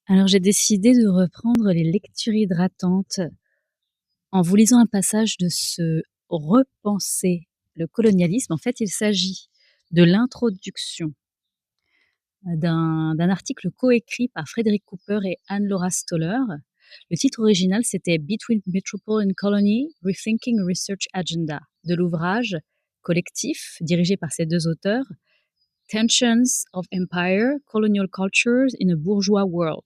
Alors j'ai décidé de reprendre les lectures hydratantes en vous lisant un passage de ce Repenser le colonialisme. En fait, il s'agit de l'introduction d'un article coécrit par Frederick Cooper et Anne-Laura Stoller. Le titre original, c'était Between Metropole and Colony, Rethinking a Research Agenda, de l'ouvrage collectif dirigé par ces deux auteurs, Tensions of Empire, Colonial Cultures in a Bourgeois World.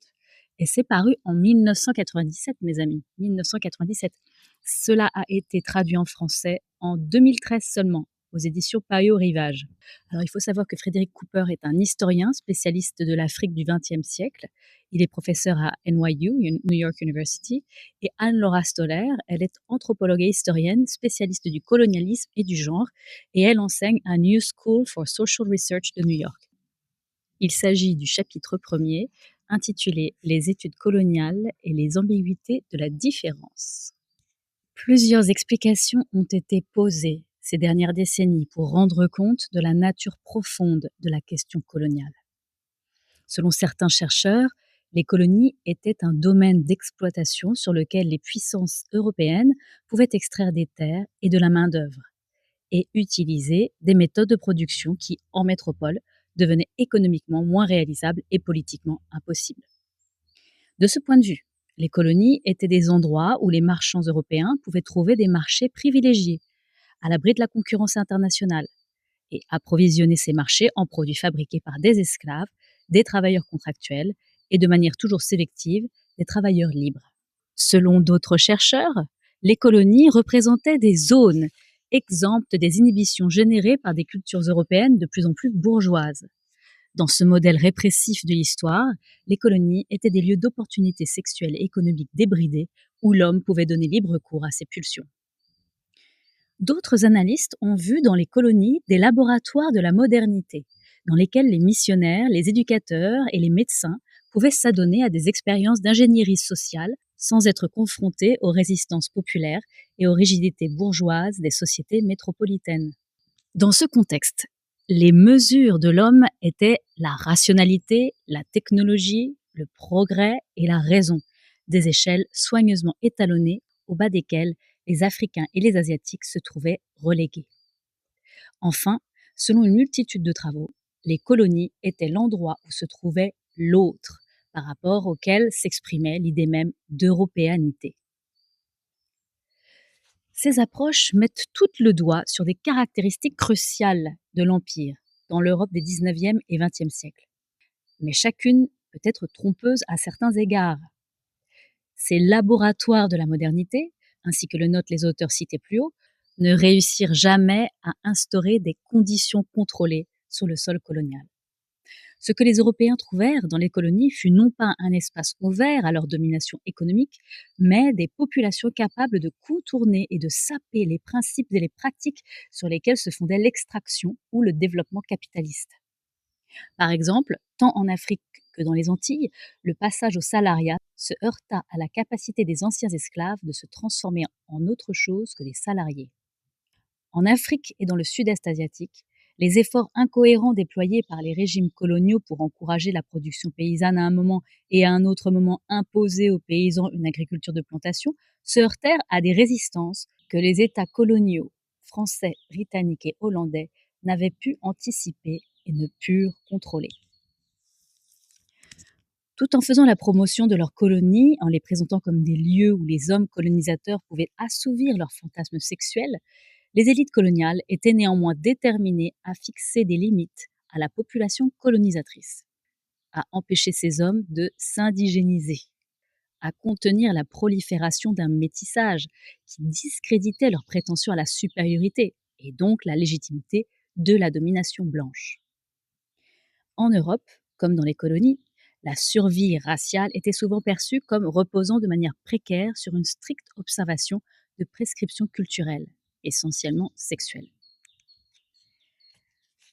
Et c'est paru en 1997, mes amis, 1997. Cela a été traduit en français en 2013 seulement, aux éditions Payot Rivage. Alors, il faut savoir que Frederick Cooper est un historien spécialiste de l'Afrique du XXe siècle. Il est professeur à NYU, New York University, et Anne-Laura Stoller, elle est anthropologue et historienne, spécialiste du colonialisme et du genre, et elle enseigne à New School for Social Research de New York. Il s'agit du chapitre premier, intitulé Les études coloniales et les ambiguïtés de la différence. Plusieurs explications ont été posées ces dernières décennies pour rendre compte de la nature profonde de la question coloniale. Selon certains chercheurs, les colonies étaient un domaine d'exploitation sur lequel les puissances européennes pouvaient extraire des terres et de la main-d'œuvre et utiliser des méthodes de production qui, en métropole, devenaient économiquement moins réalisables et politiquement impossibles. De ce point de vue, les colonies étaient des endroits où les marchands européens pouvaient trouver des marchés privilégiés, à l'abri de la concurrence internationale, et approvisionner ces marchés en produits fabriqués par des esclaves, des travailleurs contractuels et de manière toujours sélective, des travailleurs libres. Selon d'autres chercheurs, les colonies représentaient des zones exemptes des inhibitions générées par des cultures européennes de plus en plus bourgeoises. Dans ce modèle répressif de l'histoire, les colonies étaient des lieux d'opportunités sexuelles et économiques débridées où l'homme pouvait donner libre cours à ses pulsions. D'autres analystes ont vu dans les colonies des laboratoires de la modernité, dans lesquels les missionnaires, les éducateurs et les médecins pouvaient s'adonner à des expériences d'ingénierie sociale sans être confrontés aux résistances populaires et aux rigidités bourgeoises des sociétés métropolitaines. Dans ce contexte, les mesures de l'homme étaient la rationalité, la technologie, le progrès et la raison, des échelles soigneusement étalonnées au bas desquelles les Africains et les Asiatiques se trouvaient relégués. Enfin, selon une multitude de travaux, les colonies étaient l'endroit où se trouvait l'autre, par rapport auquel s'exprimait l'idée même d'européanité. Ces approches mettent toutes le doigt sur des caractéristiques cruciales de l'Empire dans l'Europe des 19e et 20e siècles. Mais chacune peut être trompeuse à certains égards. Ces laboratoires de la modernité, ainsi que le notent les auteurs cités plus haut, ne réussirent jamais à instaurer des conditions contrôlées sur le sol colonial. Ce que les Européens trouvèrent dans les colonies fut non pas un espace ouvert à leur domination économique, mais des populations capables de contourner et de saper les principes et les pratiques sur lesquels se fondait l'extraction ou le développement capitaliste. Par exemple, tant en Afrique que dans les Antilles, le passage au salariat se heurta à la capacité des anciens esclaves de se transformer en autre chose que des salariés. En Afrique et dans le sud-est asiatique, les efforts incohérents déployés par les régimes coloniaux pour encourager la production paysanne à un moment et à un autre moment imposer aux paysans une agriculture de plantation se heurtèrent à des résistances que les États coloniaux français, britanniques et hollandais n'avaient pu anticiper et ne purent contrôler. Tout en faisant la promotion de leurs colonies, en les présentant comme des lieux où les hommes colonisateurs pouvaient assouvir leurs fantasmes sexuels, les élites coloniales étaient néanmoins déterminées à fixer des limites à la population colonisatrice, à empêcher ces hommes de s'indigéniser, à contenir la prolifération d'un métissage qui discréditait leur prétention à la supériorité et donc la légitimité de la domination blanche. En Europe, comme dans les colonies, la survie raciale était souvent perçue comme reposant de manière précaire sur une stricte observation de prescriptions culturelles, essentiellement sexuelles.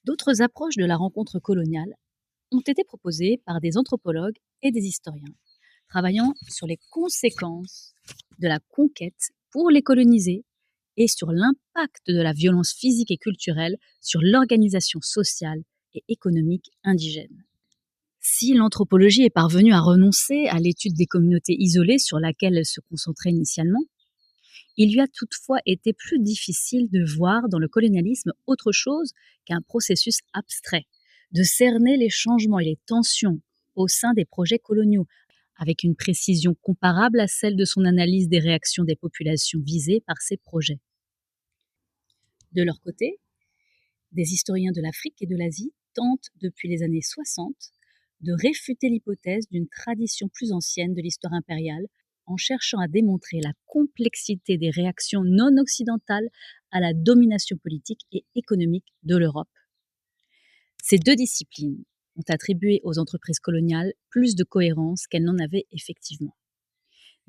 D'autres approches de la rencontre coloniale ont été proposées par des anthropologues et des historiens, travaillant sur les conséquences de la conquête pour les coloniser et sur l'impact de la violence physique et culturelle sur l'organisation sociale et économique indigène. Si l'anthropologie est parvenue à renoncer à l'étude des communautés isolées sur laquelle elle se concentrait initialement, il lui a toutefois été plus difficile de voir dans le colonialisme autre chose qu'un processus abstrait, de cerner les changements et les tensions au sein des projets coloniaux, avec une précision comparable à celle de son analyse des réactions des populations visées par ces projets. De leur côté, des historiens de l'Afrique et de l'Asie tentent depuis les années 60 de réfuter l'hypothèse d'une tradition plus ancienne de l'histoire impériale en cherchant à démontrer la complexité des réactions non occidentales à la domination politique et économique de l'Europe. Ces deux disciplines ont attribué aux entreprises coloniales plus de cohérence qu'elles n'en avaient effectivement.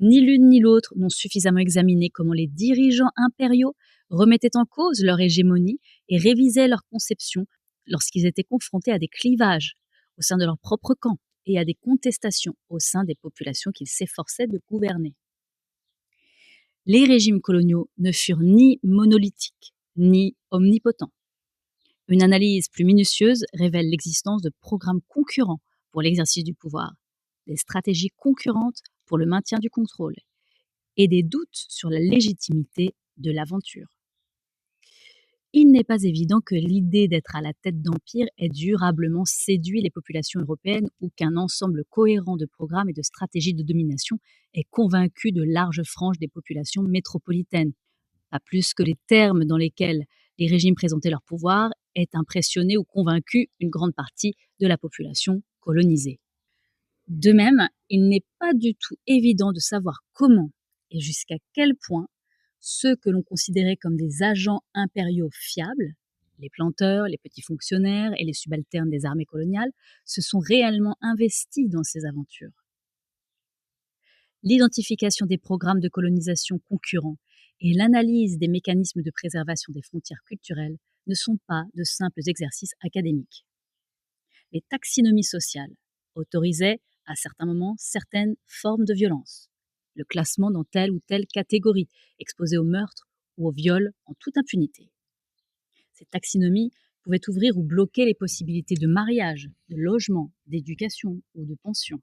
Ni l'une ni l'autre n'ont suffisamment examiné comment les dirigeants impériaux remettaient en cause leur hégémonie et révisaient leurs conceptions lorsqu'ils étaient confrontés à des clivages au sein de leur propre camp et à des contestations au sein des populations qu'ils s'efforçaient de gouverner. Les régimes coloniaux ne furent ni monolithiques, ni omnipotents. Une analyse plus minutieuse révèle l'existence de programmes concurrents pour l'exercice du pouvoir, des stratégies concurrentes pour le maintien du contrôle et des doutes sur la légitimité de l'aventure. Il n'est pas évident que l'idée d'être à la tête d'empire ait durablement séduit les populations européennes ou qu'un ensemble cohérent de programmes et de stratégies de domination ait convaincu de larges franges des populations métropolitaines, pas plus que les termes dans lesquels les régimes présentaient leur pouvoir aient impressionné ou convaincu une grande partie de la population colonisée. De même, il n'est pas du tout évident de savoir comment et jusqu'à quel point ceux que l'on considérait comme des agents impériaux fiables, les planteurs, les petits fonctionnaires et les subalternes des armées coloniales, se sont réellement investis dans ces aventures. L'identification des programmes de colonisation concurrents et l'analyse des mécanismes de préservation des frontières culturelles ne sont pas de simples exercices académiques. Les taxonomies sociales autorisaient à certains moments certaines formes de violence, le classement dans telle ou telle catégorie, exposée au meurtre ou au viol en toute impunité. Ces taxonomies pouvaient ouvrir ou bloquer les possibilités de mariage, de logement, d'éducation ou de pension.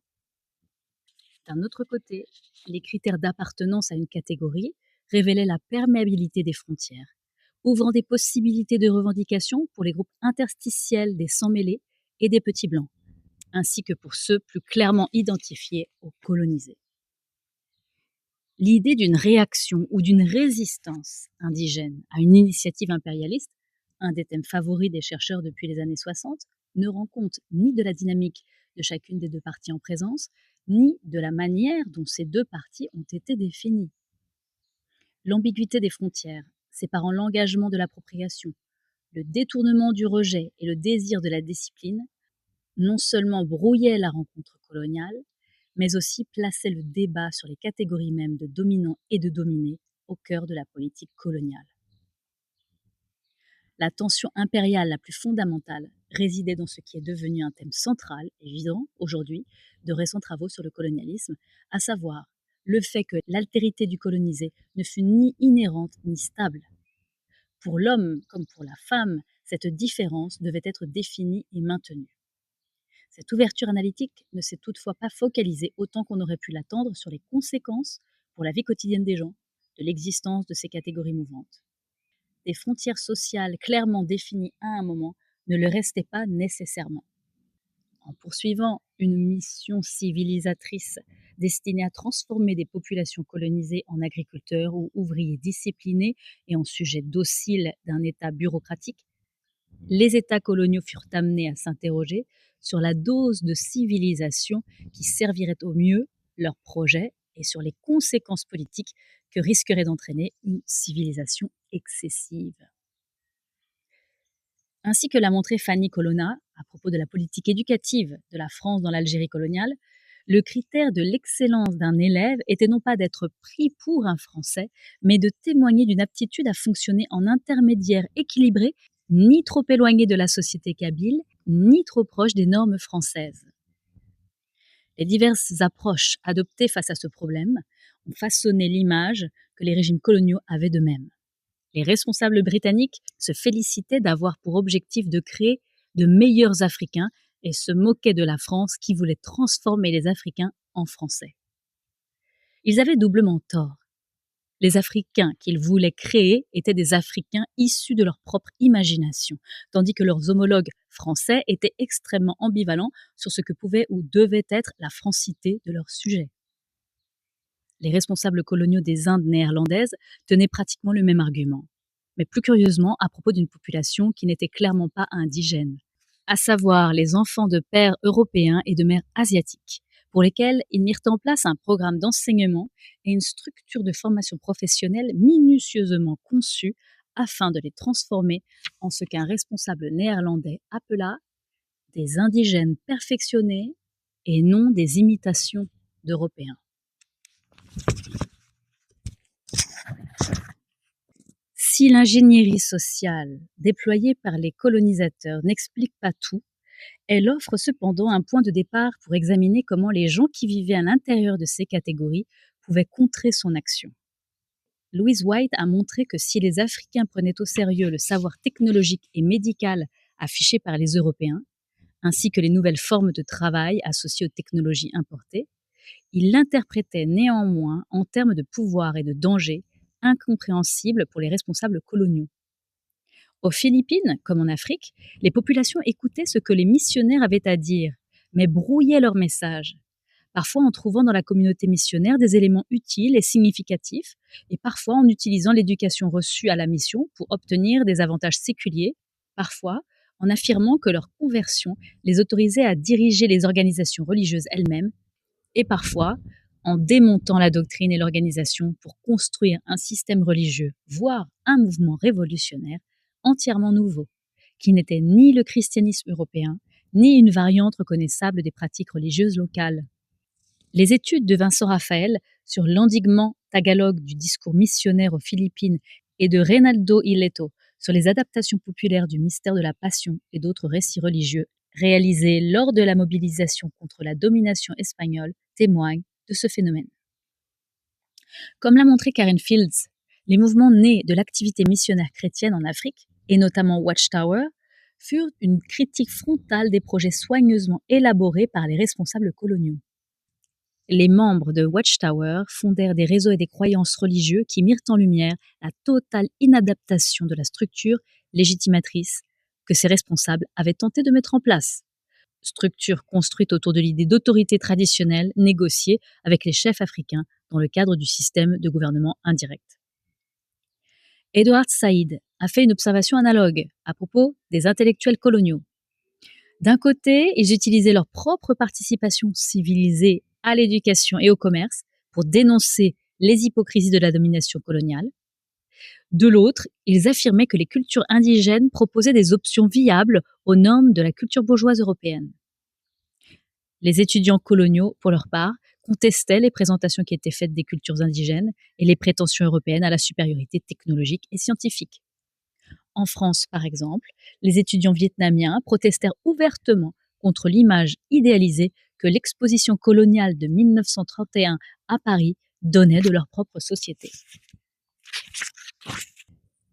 D'un autre côté, les critères d'appartenance à une catégorie révélaient la perméabilité des frontières, ouvrant des possibilités de revendication pour les groupes interstitiels des sans-mêlés et des petits blancs, ainsi que pour ceux plus clairement identifiés aux colonisés. L'idée d'une réaction ou d'une résistance indigène à une initiative impérialiste, un des thèmes favoris des chercheurs depuis les années 60, ne rend compte ni de la dynamique de chacune des deux parties en présence, ni de la manière dont ces deux parties ont été définies. L'ambiguïté des frontières, séparant l'engagement de l'appropriation, le détournement du rejet et le désir de la discipline, non seulement brouillait la rencontre coloniale, mais aussi plaçait le débat sur les catégories mêmes de dominants et de dominés au cœur de la politique coloniale. La tension impériale la plus fondamentale résidait dans ce qui est devenu un thème central, évident aujourd'hui, de récents travaux sur le colonialisme, à savoir le fait que l'altérité du colonisé ne fut ni inhérente ni stable. Pour l'homme comme pour la femme, cette différence devait être définie et maintenue. Cette ouverture analytique ne s'est toutefois pas focalisée autant qu'on aurait pu l'attendre sur les conséquences pour la vie quotidienne des gens de l'existence de ces catégories mouvantes. Des frontières sociales clairement définies à un moment ne le restaient pas nécessairement. En poursuivant une mission civilisatrice destinée à transformer des populations colonisées en agriculteurs ou ouvriers disciplinés et en sujets dociles d'un État bureaucratique, les États coloniaux furent amenés à s'interroger sur la dose de civilisation qui servirait au mieux leur projet et sur les conséquences politiques que risquerait d'entraîner une civilisation excessive. Ainsi que l'a montré Fanny Colonna à propos de la politique éducative de la France dans l'Algérie coloniale, le critère de l'excellence d'un élève était non pas d'être pris pour un Français, mais de témoigner d'une aptitude à fonctionner en intermédiaire équilibré, ni trop éloigné de la société kabyle, ni trop proche des normes françaises. Les diverses approches adoptées face à ce problème ont façonné l'image que les régimes coloniaux avaient d'eux-mêmes. Les responsables britanniques se félicitaient d'avoir pour objectif de créer de meilleurs Africains et se moquaient de la France qui voulait transformer les Africains en Français. Ils avaient doublement tort. Les Africains qu'ils voulaient créer étaient des Africains issus de leur propre imagination, tandis que leurs homologues français étaient extrêmement ambivalents sur ce que pouvait ou devait être la francité de leur sujet. Les responsables coloniaux des Indes néerlandaises tenaient pratiquement le même argument, mais plus curieusement à propos d'une population qui n'était clairement pas indigène, à savoir les enfants de pères européens et de mères asiatiques, pour lesquels ils mirent en place un programme d'enseignement et une structure de formation professionnelle minutieusement conçue afin de les transformer en ce qu'un responsable néerlandais appela des indigènes perfectionnés et non des imitations d'Européens. Si l'ingénierie sociale déployée par les colonisateurs n'explique pas tout, elle offre cependant un point de départ pour examiner comment les gens qui vivaient à l'intérieur de ces catégories pouvaient contrer son action. Louise White a montré que si les Africains prenaient au sérieux le savoir technologique et médical affiché par les Européens, ainsi que les nouvelles formes de travail associées aux technologies importées, ils l'interprétaient néanmoins en termes de pouvoir et de danger incompréhensibles pour les responsables coloniaux. Aux Philippines, comme en Afrique, les populations écoutaient ce que les missionnaires avaient à dire, mais brouillaient leur message, parfois en trouvant dans la communauté missionnaire des éléments utiles et significatifs, et parfois en utilisant l'éducation reçue à la mission pour obtenir des avantages séculiers, parfois en affirmant que leur conversion les autorisait à diriger les organisations religieuses elles-mêmes, et parfois en démontant la doctrine et l'organisation pour construire un système religieux, voire un mouvement révolutionnaire entièrement nouveau, qui n'était ni le christianisme européen, ni une variante reconnaissable des pratiques religieuses locales. Les études de Vincent Raphael sur l'endiguement tagalog du discours missionnaire aux Philippines et de Reynaldo Ileto sur les adaptations populaires du mystère de la Passion et d'autres récits religieux réalisés lors de la mobilisation contre la domination espagnole témoignent de ce phénomène. Comme l'a montré Karen Fields, les mouvements nés de l'activité missionnaire chrétienne en Afrique, et notamment Watchtower, furent une critique frontale des projets soigneusement élaborés par les responsables coloniaux. Les membres de Watchtower fondèrent des réseaux et des croyances religieux qui mirent en lumière la totale inadaptation de la structure légitimatrice que ces responsables avaient tenté de mettre en place. Structure construite autour de l'idée d'autorité traditionnelle négociée avec les chefs africains dans le cadre du système de gouvernement indirect. Edward Said a fait une observation analogue à propos des intellectuels coloniaux. D'un côté, ils utilisaient leur propre participation civilisée à l'éducation et au commerce pour dénoncer les hypocrisies de la domination coloniale. De l'autre, ils affirmaient que les cultures indigènes proposaient des options viables aux normes de la culture bourgeoise européenne. Les étudiants coloniaux, pour leur part, contestaient les présentations qui étaient faites des cultures indigènes et les prétentions européennes à la supériorité technologique et scientifique. En France, par exemple, les étudiants vietnamiens protestèrent ouvertement contre l'image idéalisée que l'exposition coloniale de 1931 à Paris donnait de leur propre société.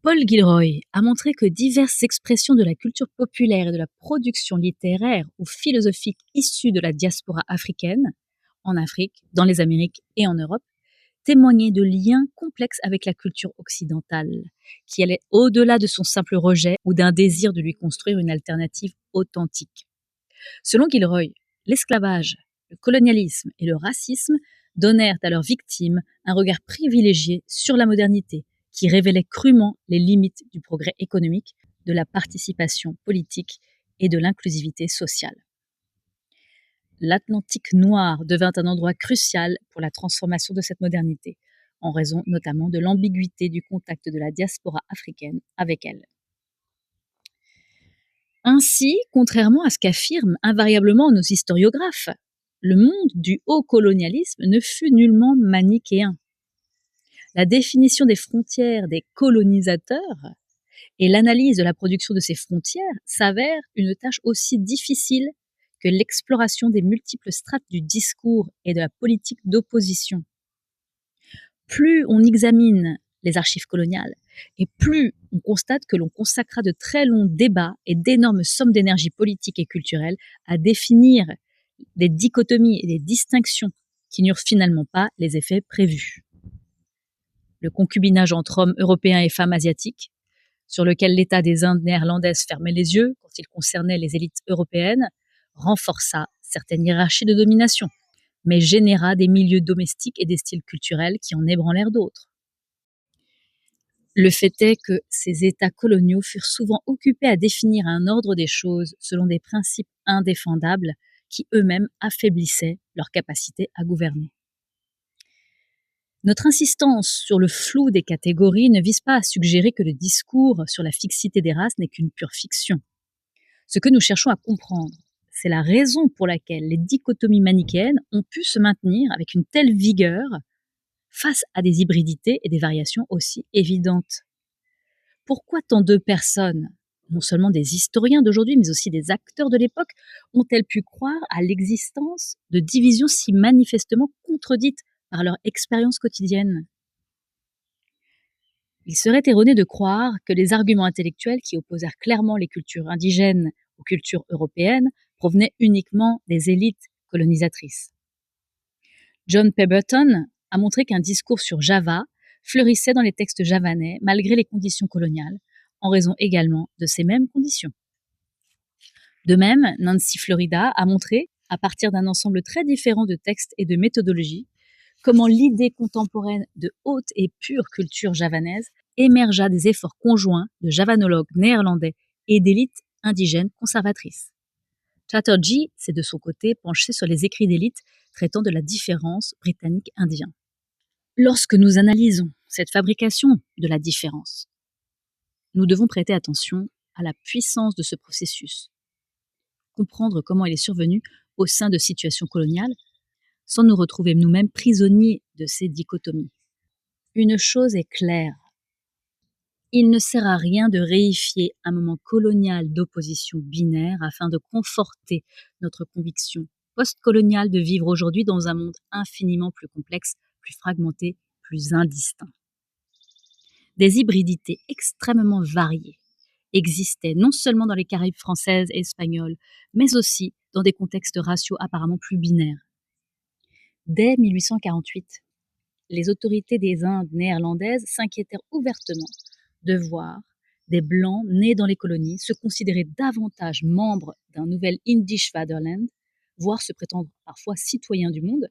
Paul Gilroy a montré que diverses expressions de la culture populaire et de la production littéraire ou philosophique issues de la diaspora africaine, en Afrique, dans les Amériques et en Europe, témoignaient de liens complexes avec la culture occidentale, qui allait au-delà de son simple rejet ou d'un désir de lui construire une alternative authentique. Selon Gilroy, l'esclavage, le colonialisme et le racisme donnèrent à leurs victimes un regard privilégié sur la modernité, qui révélait crûment les limites du progrès économique, de la participation politique et de l'inclusivité sociale. L'Atlantique noir devint un endroit crucial pour la transformation de cette modernité, en raison notamment de l'ambiguïté du contact de la diaspora africaine avec elle. Ainsi, contrairement à ce qu'affirment invariablement nos historiographes, le monde du haut colonialisme ne fut nullement manichéen. La définition des frontières des colonisateurs et l'analyse de la production de ces frontières s'avèrent une tâche aussi difficile que l'exploration des multiples strates du discours et de la politique d'opposition. Plus on examine les archives coloniales, et plus on constate que l'on consacra de très longs débats et d'énormes sommes d'énergie politique et culturelle à définir des dichotomies et des distinctions qui n'eurent finalement pas les effets prévus. Le concubinage entre hommes européens et femmes asiatiques, sur lequel l'État des Indes néerlandaises fermait les yeux quand il concernait les élites européennes, renforça certaines hiérarchies de domination, mais généra des milieux domestiques et des styles culturels qui en ébranlèrent d'autres. Le fait est que ces États coloniaux furent souvent occupés à définir un ordre des choses selon des principes indéfendables qui eux-mêmes affaiblissaient leur capacité à gouverner. Notre insistance sur le flou des catégories ne vise pas à suggérer que le discours sur la fixité des races n'est qu'une pure fiction. Ce que nous cherchons à comprendre, c'est la raison pour laquelle les dichotomies manichéennes ont pu se maintenir avec une telle vigueur face à des hybridités et des variations aussi évidentes. Pourquoi tant de personnes, non seulement des historiens d'aujourd'hui, mais aussi des acteurs de l'époque, ont-elles pu croire à l'existence de divisions si manifestement contredites par leur expérience quotidienne? Il serait erroné de croire que les arguments intellectuels qui opposèrent clairement les cultures indigènes aux cultures européennes provenaient uniquement des élites colonisatrices. John Pemberton a montré qu'un discours sur Java fleurissait dans les textes javanais malgré les conditions coloniales, en raison également de ces mêmes conditions. De même, Nancy Florida a montré, à partir d'un ensemble très différent de textes et de méthodologies, comment l'idée contemporaine de haute et pure culture javanaise émergea des efforts conjoints de javanologues néerlandais et d'élites indigènes conservatrices. Chatterjee s'est de son côté penché sur les écrits d'élite traitant de la différence britannique-indien. Lorsque nous analysons cette fabrication de la différence, nous devons prêter attention à la puissance de ce processus, comprendre comment il est survenu au sein de situations coloniales, sans nous retrouver nous-mêmes prisonniers de ces dichotomies. Une chose est claire, il ne sert à rien de réifier un moment colonial d'opposition binaire afin de conforter notre conviction post-coloniale de vivre aujourd'hui dans un monde infiniment plus complexe, plus fragmenté, plus indistinct. Des hybridités extrêmement variées existaient non seulement dans les Caraïbes françaises et espagnoles, mais aussi dans des contextes raciaux apparemment plus binaires. Dès 1848, les autorités des Indes néerlandaises s'inquiétèrent ouvertement de voir des Blancs nés dans les colonies se considérer davantage membres d'un nouvel Indisch Vaderland, voire se prétendre parfois citoyens du monde,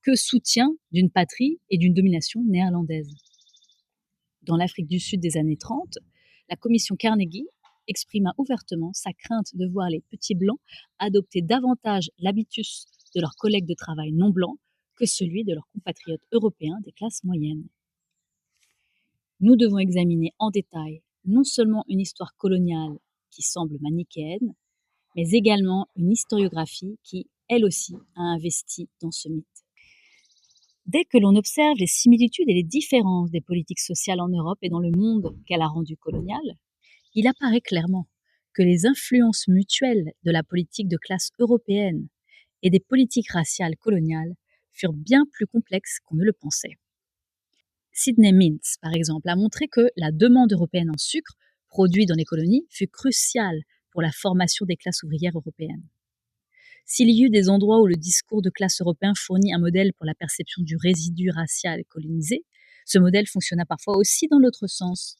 que soutiens d'une patrie et d'une domination néerlandaise. Dans l'Afrique du Sud des années 30, la commission Carnegie exprima ouvertement sa crainte de voir les petits Blancs adopter davantage l'habitus de leurs collègues de travail non blancs que celui de leurs compatriotes européens des classes moyennes. Nous devons examiner en détail non seulement une histoire coloniale qui semble manichéenne, mais également une historiographie qui, elle aussi, a investi dans ce mythe. Dès que l'on observe les similitudes et les différences des politiques sociales en Europe et dans le monde qu'elle a rendu colonial, il apparaît clairement que les influences mutuelles de la politique de classe européenne et des politiques raciales coloniales furent bien plus complexes qu'on ne le pensait. Sidney Mintz, par exemple, a montré que la demande européenne en sucre, produit dans les colonies, fut cruciale pour la formation des classes ouvrières européennes. S'il y eut des endroits où le discours de classe européen fournit un modèle pour la perception du résidu racial colonisé, ce modèle fonctionna parfois aussi dans l'autre sens.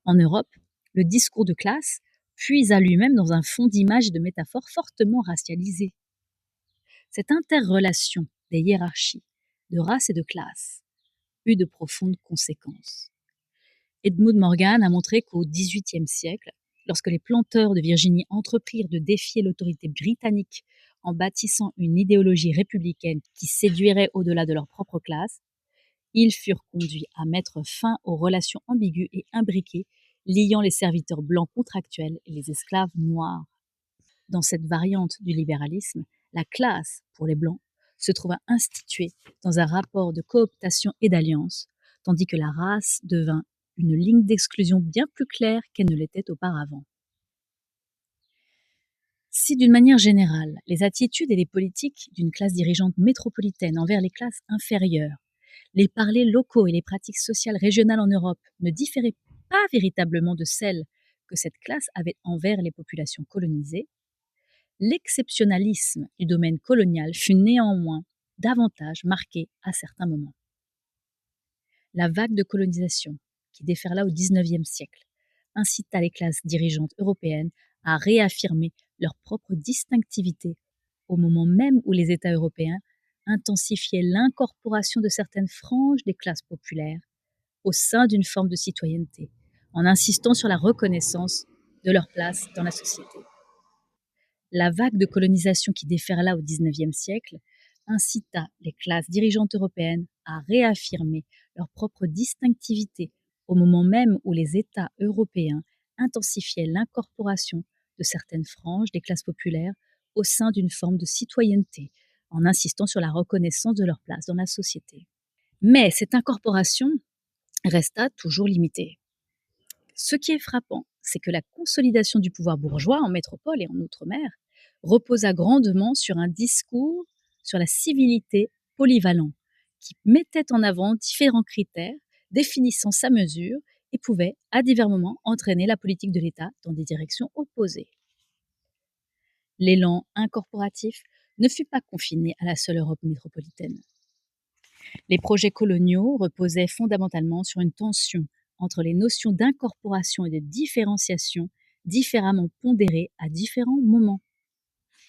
En Europe, le discours de classe puisa lui-même dans un fond d'images et de métaphores fortement racialisées. Cette interrelation des hiérarchies, de race et de classe, eut de profondes conséquences. Edmund Morgan a montré qu'au XVIIIe siècle, lorsque les planteurs de Virginie entreprirent de défier l'autorité britannique en bâtissant une idéologie républicaine qui séduirait au-delà de leur propre classe, ils furent conduits à mettre fin aux relations ambiguës et imbriquées liant les serviteurs blancs contractuels et les esclaves noirs. Dans cette variante du libéralisme, la classe, pour les blancs, se trouva instituée dans un rapport de cooptation et d'alliance, tandis que la race devint une ligne d'exclusion bien plus claire qu'elle ne l'était auparavant. Si d'une manière générale, les attitudes et les politiques d'une classe dirigeante métropolitaine envers les classes inférieures Les parlers locaux et les pratiques sociales régionales en Europe ne différaient pas véritablement de celles que cette classe avait envers les populations colonisées. L'exceptionnalisme du domaine colonial fut néanmoins davantage marqué à certains moments. La vague de colonisation, qui déferla au XIXe siècle, incita les classes dirigeantes européennes à réaffirmer leur propre distinctivité au moment même où les États européens intensifiaient l'incorporation de certaines franges des classes populaires au sein d'une forme de citoyenneté, en insistant sur la reconnaissance de leur place dans la société. La vague de colonisation qui déferla au XIXe siècle incita les classes dirigeantes européennes à réaffirmer leur propre distinctivité au moment même où les États européens intensifiaient l'incorporation de certaines franges des classes populaires au sein d'une forme de citoyenneté, en insistant sur la reconnaissance de leur place dans la société. Mais cette incorporation resta toujours limitée. Ce qui est frappant, c'est que la consolidation du pouvoir bourgeois en métropole et en outre-mer reposa grandement sur un discours sur la civilité polyvalent, qui mettait en avant différents critères définissant sa mesure et pouvait, à divers moments, entraîner la politique de l'État dans des directions opposées. L'élan incorporatif ne fut pas confiné à la seule Europe métropolitaine. Les projets coloniaux reposaient fondamentalement sur une tension entre les notions d'incorporation et de différenciation différemment pondérées à différents moments.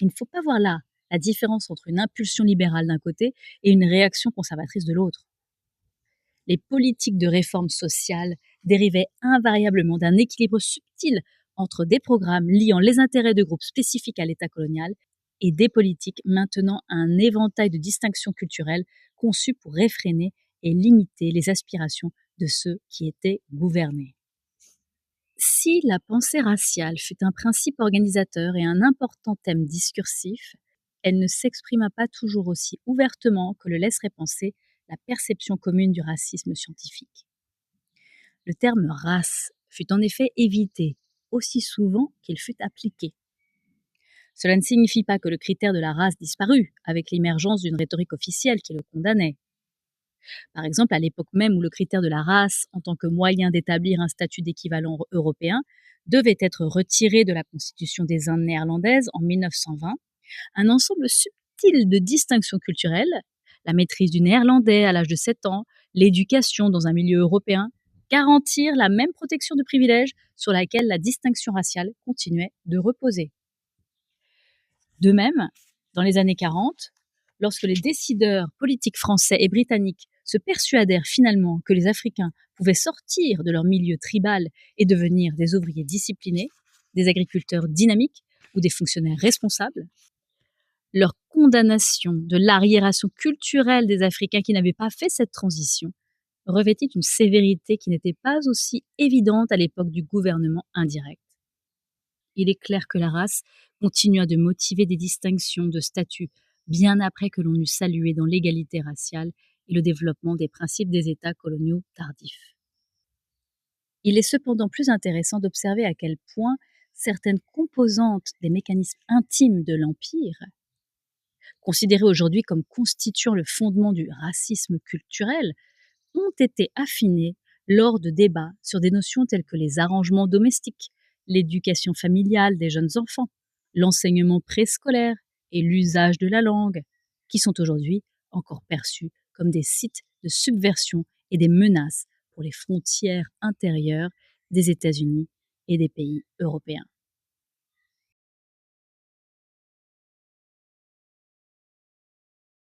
Il ne faut pas voir là la différence entre une impulsion libérale d'un côté et une réaction conservatrice de l'autre. Les politiques de réforme sociale dérivaient invariablement d'un équilibre subtil entre des programmes liant les intérêts de groupes spécifiques à l'État colonial et des politiques maintenant un éventail de distinctions culturelles conçues pour réfréner et limiter les aspirations de ceux qui étaient gouvernés. Si la pensée raciale fut un principe organisateur et un important thème discursif, elle ne s'exprima pas toujours aussi ouvertement que le laisserait penser la perception commune du racisme scientifique. Le terme race fut en effet évité aussi souvent qu'il fut appliqué. Cela ne signifie pas que le critère de la race disparut avec l'émergence d'une rhétorique officielle qui le condamnait. Par exemple, à l'époque même où le critère de la race, en tant que moyen d'établir un statut d'équivalent européen, devait être retiré de la Constitution des Indes néerlandaises en 1920, un ensemble subtil de distinctions culturelles, la maîtrise du néerlandais à l'âge de 7 ans, l'éducation dans un milieu européen, garantirent la même protection de privilèges sur laquelle la distinction raciale continuait de reposer. De même, dans les années 40, lorsque les décideurs politiques français et britanniques se persuadèrent finalement que les Africains pouvaient sortir de leur milieu tribal et devenir des ouvriers disciplinés, des agriculteurs dynamiques ou des fonctionnaires responsables, leur condamnation de l'arriération culturelle des Africains qui n'avaient pas fait cette transition revêtit une sévérité qui n'était pas aussi évidente à l'époque du gouvernement indirect. Il est clair que la race continua de motiver des distinctions de statut bien après que l'on eut salué dans l'égalité raciale et le développement des principes des États coloniaux tardifs. Il est cependant plus intéressant d'observer à quel point certaines composantes des mécanismes intimes de l'Empire, considérées aujourd'hui comme constituant le fondement du racisme culturel, ont été affinées lors de débats sur des notions telles que les arrangements domestiques, l'éducation familiale des jeunes enfants, l'enseignement préscolaire et l'usage de la langue, qui sont aujourd'hui encore perçus comme des sites de subversion et des menaces pour les frontières intérieures des États-Unis et des pays européens.